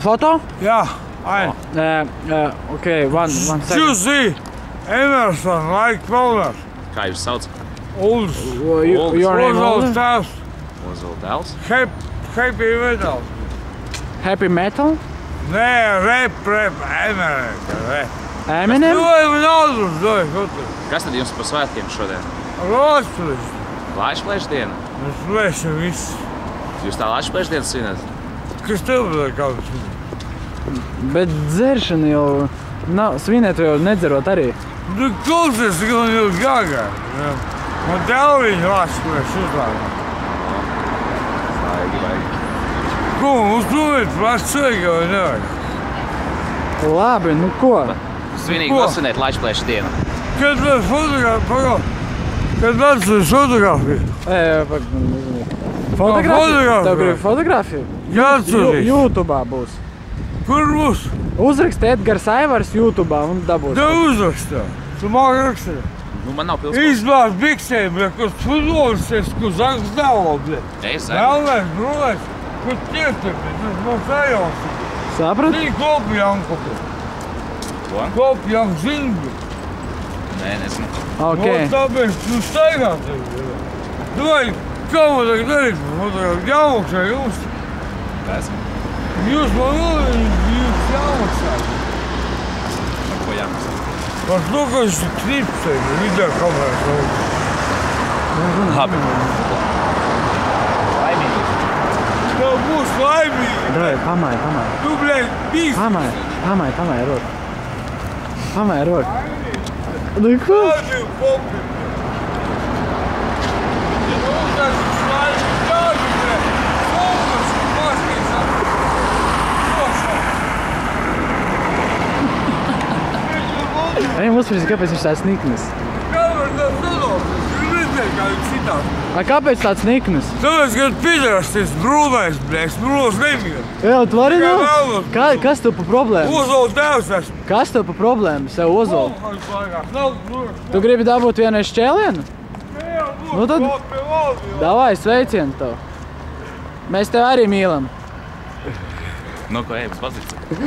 Photo? Yeah, I. Okay, one second. You see, Emerson, like Palmer. Kā jūs sauc? Uldis. Your name Ozols Uldis? tēvs. Ozola dēls? Happy metal. Happy Metal? Nē, rap, Amerika, rap. Eminem? Doj naudas, doj. Kas tad jums par svētkiem šodien? Rosplis. Lāčplēša diena? Mēs plēšam visu. Jūs tā Lāčplēša dienas svinat? Kas tev vēl kaut kas? Bet dzeršana jau nav, svinēt jau nedzerot arī. Nu, klausies, ka man jau gagā. Man dēlviņu Rosplis uzlāga. Vajag. Ko, mums domāt, prasēja vai nevajag? Labi, nu ko? Svinīgi Ko? nosvinēt Lāčplēša dienu. Kad mēs Kad mēs fotografiju? Fotografiju? Tev grib fotografiju? Jāatsūtīs. YouTube'ā būs. Kur būs? Uzraksti Edgars Aivars YouTube'ā un dabūs. Ne uzrakstā. Tu māki rakstīt. Nu, man nav pilsēta. Izbāz biksēm, bļa, kur futbolists, kur zaks dēlo, bļa. Es zinu. Melnēs, brūlēs, kur tieti, bļa, tas mums ejās. Saprat? Zini, kopi Janku, bļa. Ko? Kopi Janku zini, bļa. Nē, nezinu. Ok. No tāpēc, tu staigāt, bļa. Domāju, kā man tagad darīt, fotografi, jāmaksā jums. Esmu. Jūs man jūs jāmaksā. Par ko jāmaksā? Par to, ka es klipsēju, video kamerās. Labi. Laimīgi. Tev būs laimīgi. Dai, pamai. Tu, bļa, bīst. Pamai roku. Pamai roku. Nu ko? Tādi popi. Ja tu uztaisīs laimīgi, tādi, bļa. Fokus, paskīs ar. Ej, uzprasi, kāpēc viņš tāds niknis? Kā var tāds nodot? Jūs redzēt, kā viņš citās. Kāpēc tāds niknis? Tāpēc, kad pidrasties brūnais, bļa, es brūnos nemīlu. Jā, tu vari Kā nav? vēlos. Kas tev pa problēmu? Ozola tēvs esmu. Kas tev pa problēmu? Sev ozola. Nav brūnas. Tu gribi dabūt vienai šķēlienu? Nu tad- Kopi valdi. Davai, sveicienu tev. Mēs tev arī mīlam. Nu, ko ejam, uz pozīciju.